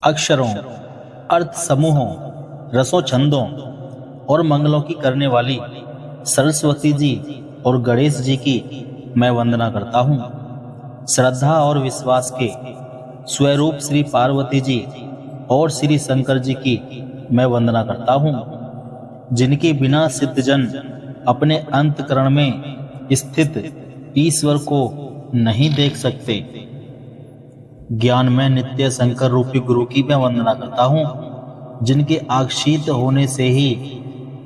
अक्षरों, अर्थ समूहों, रसों छंदों और मंगलों की करने वाली सरस्वती जी और गणेश जी की मैं वंदना करता हूँ। श्रद्धा और विश्वास के स्वरूप श्री पार्वती जी और श्री शंकर जी की मैं वंदना करता हूँ, जिनके बिना सिद्धजन अपने अंतकरण में स्थित ईश्वर को नहीं देख सकते। ज्ञान में नित्य शंकर रूपी गुरु की मैं वंदना करता हूँ, जिनके आक्षित होने से ही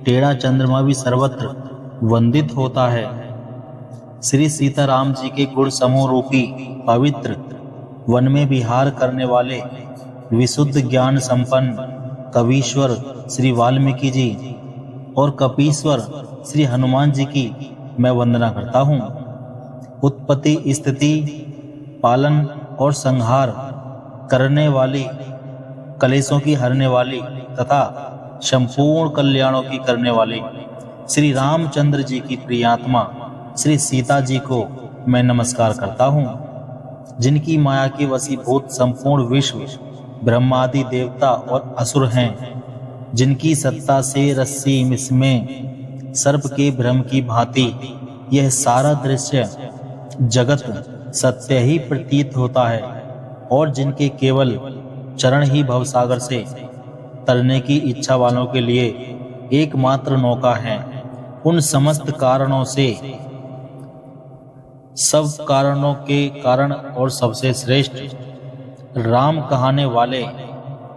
टेढ़ा चंद्रमा भी सर्वत्र वंदित होता है। श्री सीताराम जी के गुण समूह रूपी पवित्र वन में विहार करने वाले विशुद्ध ज्ञान संपन्न कवीश्वर श्री वाल्मीकि जी और कपीश्वर श्री हनुमान जी की मैं वंदना करता हूँ। उत्पत्ति, स्थिति, पालन और संहार करने वाली, कलेशों की हरने वाली तथा संपूर्ण कल्याणों की करने वाली श्री रामचंद्र जी की प्रियात्मा श्री सीता जी को मैं नमस्कार करता हूँ, जिनकी माया के वशीभूत संपूर्ण विश्व ब्रह्मादि देवता और असुर हैं, जिनकी सत्ता से रस्सी में सर्प के भ्रम की भांति यह सारा दृश्य जगत सत्य ही प्रतीत होता है और जिनके केवल चरण ही भवसागर से तरने की इच्छा वालों के लिए एकमात्र नौका है। उन समस्त कारणों से, सब कारणों के कारण और सबसे श्रेष्ठ राम कहने वाले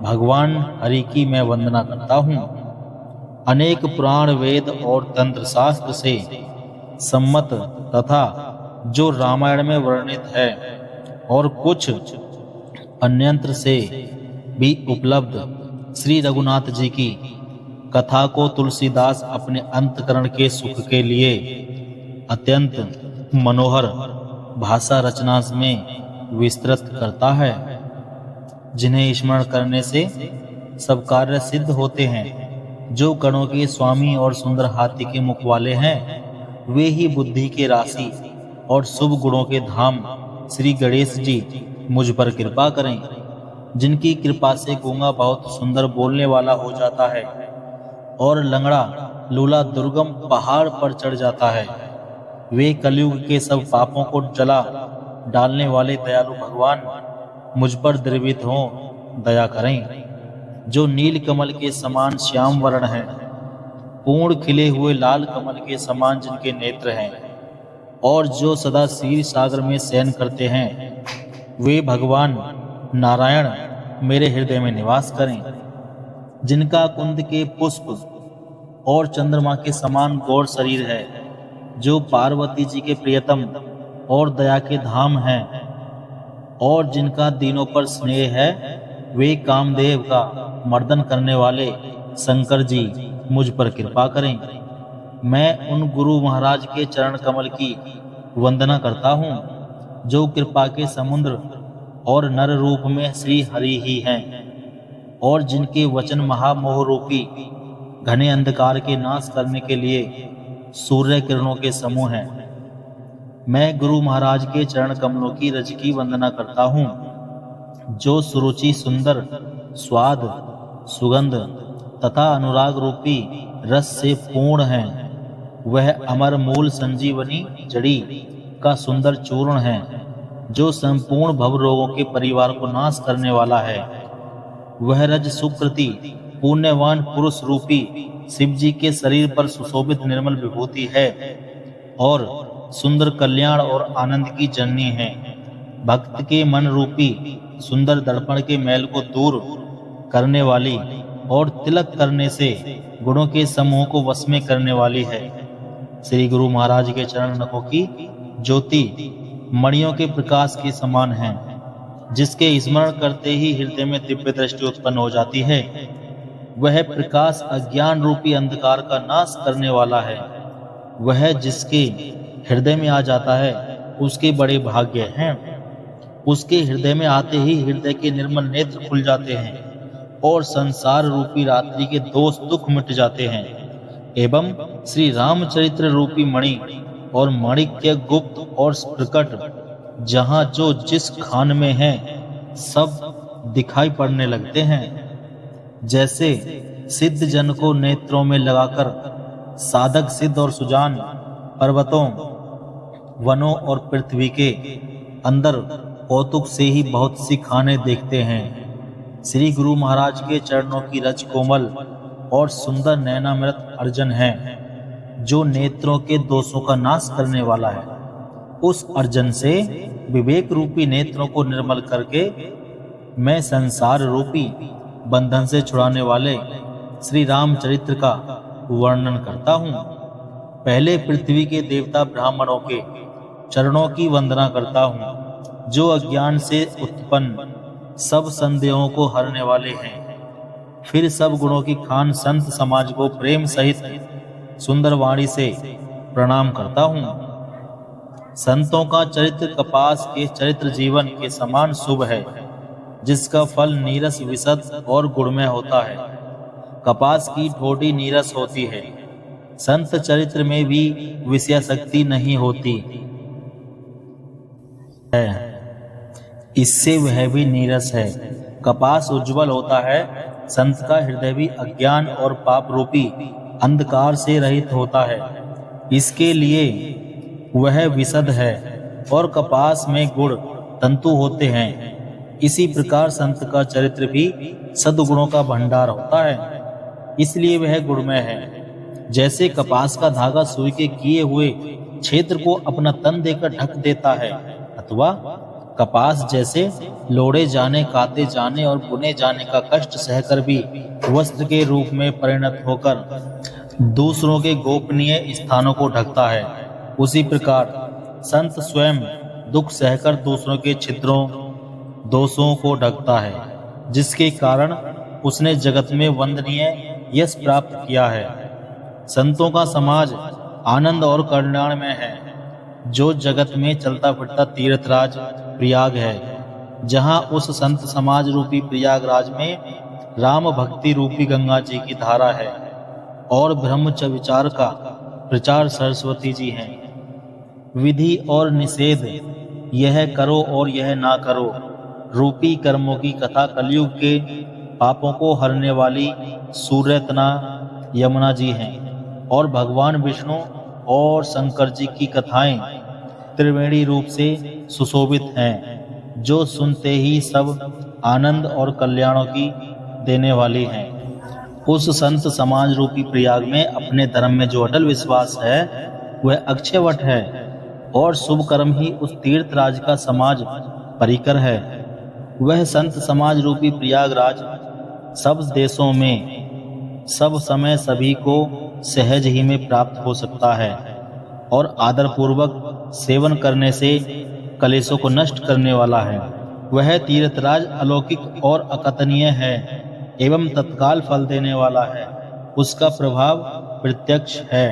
भगवान हरि की मैं वंदना करता हूँ। अनेक पुराण, वेद और तंत्र शास्त्र से सम्मत तथा जो रामायण में वर्णित है और कुछ अन्यंत्र से भी उपलब्ध श्री रघुनाथ जी की कथा को तुलसीदास अपने अंतकरण के सुख के लिए अत्यंत मनोहर भाषा रचना में विस्तृत करता है, जिन्हें स्मरण करने से सब कार्य सिद्ध होते हैं। जो गणों के स्वामी और सुंदर हाथी के मुख वाले हैं, वे ही बुद्धि के राशि और शुभ गुणों के धाम श्री गणेश जी मुझ पर कृपा करें, जिनकी कृपा से गूंगा बहुत सुंदर बोलने वाला हो जाता है और लंगड़ा लूला दुर्गम पहाड़ पर चढ़ जाता है। वे कलयुग के सब पापों को जला डालने वाले दयालु भगवान मुझ पर द्रवित हों, दया करें। जो नील कमल के समान श्याम वर्ण है, पूर्ण खिले हुए लाल कमल के समान जिनके नेत्र हैं और जो सदा क्षीर सागर में शयन करते हैं, वे भगवान नारायण मेरे हृदय में निवास करें। जिनका कुंद के पुष्प और चंद्रमा के समान गौर शरीर है, जो पार्वती जी के प्रियतम और दया के धाम हैं और जिनका दीनों पर स्नेह है, वे कामदेव का मर्दन करने वाले शंकर जी मुझ पर कृपा करें। मैं उन गुरु महाराज के चरण कमल की वंदना करता हूँ, जो कृपा के समुद्र और नर रूप में श्री हरि ही हैं और जिनके वचन महामोह रूपी घने अंधकार के नाश करने के लिए सूर्य किरणों के समूह हैं। मैं गुरु महाराज के चरण कमलों की रज की वंदना करता हूँ, जो सुरुचि, सुंदर, स्वाद, सुगंध तथा अनुराग रूपी रस से पूर्ण हैं। वह अमर मूल संजीवनी जड़ी का सुंदर चूर्ण है, जो संपूर्ण भव रोगों के परिवार को नाश करने वाला है। वह रज सुकृति पुण्यवान पुरुष रूपी शिव जी के शरीर पर सुशोभित निर्मल विभूति है और सुंदर कल्याण और आनंद की जननी है। भक्त के मन रूपी सुंदर दर्पण के मैल को दूर करने वाली और तिलक करने से गुणों के समूह को वश में करने वाली है। श्री गुरु महाराज के चरण नखों की ज्योति मणियों के प्रकाश के समान है, जिसके स्मरण करते ही हृदय में दिव्य दृष्टि उत्पन्न हो जाती है। वह प्रकाश अज्ञान रूपी अंधकार का नाश करने वाला है। वह जिसके हृदय में आ जाता है, उसके बड़े भाग्य हैं। उसके हृदय में आते ही हृदय के निर्मल नेत्र खुल जाते हैं और संसार रूपी रात्रि के दोष दुख मिट जाते हैं। एवं श्री रामचरित्र रूपी मणि और माणिक्य गुप्त और प्रकट जहाँ जो जिस खान में है, सब दिखाई पड़ने लगते हैं। जैसे सिद्ध जन को नेत्रों में लगाकर साधक सिद्ध और सुजान पर्वतों, वनों और पृथ्वी के अंदर कौतुक से ही बहुत सी खाने देखते हैं। श्री गुरु महाराज के चरणों की रज कोमल और सुंदर नैनामृत अर्जन है, जो नेत्रों के दोषों का नाश करने वाला है। उस अर्जन से विवेक रूपी नेत्रों को निर्मल करके मैं संसार रूपी बंधन से छुड़ाने वाले श्री रामचरित्र का वर्णन करता हूँ। पहले पृथ्वी के देवता ब्राह्मणों के चरणों की वंदना करता हूँ, जो अज्ञान से उत्पन्न सब संदेहों को हरने वाले हैं। फिर सब गुणों की खान संत समाज को प्रेम सहित सुंदर वाणी से प्रणाम करता हूँ। संतों का चरित्र कपास के चरित्र जीवन के समान शुभ है, जिसका फल नीरस विशद और गुणमय होता है। कपास की ठोड़ी नीरस होती है, संत चरित्र में भी विषयासक्ति नहीं होती है, इससे वह भी नीरस है। कपास उज्जवल होता है, संत का हृदय भी अज्ञान और पाप रूपी अंधकार से रहित होता है, इसके लिए वह विशद है और कपास में गुण तंतु होते हैं। इसी प्रकार संत का चरित्र भी सद्गुणों का भंडार होता है, इसलिए वह गुणमय है। जैसे कपास का धागा सुई के किए हुए क्षेत्र को अपना तन देकर ढक देता है, अथवा कपास जैसे लोड़े जाने, काते जाने और बुने जाने का कष्ट सहकर भी वस्त्र के रूप में परिणत होकर दूसरों के गोपनीय स्थानों को ढकता है, उसी प्रकार संत स्वयं दुख सहकर दूसरों के छिद्रों, दोषों को ढकता है, जिसके कारण उसने जगत में वंदनीय यश प्राप्त किया है। संतों का समाज आनंद और कल्याण में है, जो जगत में चलता फिरता तीर्थराज प्रयाग है, जहाँ उस संत समाज रूपी प्रयागराज में राम भक्ति रूपी गंगा जी की धारा है और ब्रह्मच विचार का प्रचार सरस्वती जी हैं। विधि और निषेध, यह करो और यह ना करो रूपी कर्मों की कथा कलयुग के पापों को हरने वाली सूर्यतना यमुना जी हैं, और भगवान विष्णु और शंकर जी की कथाएं त्रिवेणी रूप से सुशोभित हैं, जो सुनते ही सब आनंद और कल्याणों की देने वाली हैं। उस संत समाज रूपी प्रयाग में अपने धर्म में जो अटल विश्वास है वह अक्षयवट है, और शुभ कर्म ही उस तीर्थराज का समाज परिकर है। वह संत समाज रूपी प्रयागराज सब देशों में सब समय सभी को सहज ही में प्राप्त हो सकता है, और आदर पूर्वक सेवन करने से कलेशों को नष्ट करने वाला है। वह तीर्थराज अलौकिक और अकथनीय है एवं तत्काल फल देने वाला है, उसका प्रभाव प्रत्यक्ष है।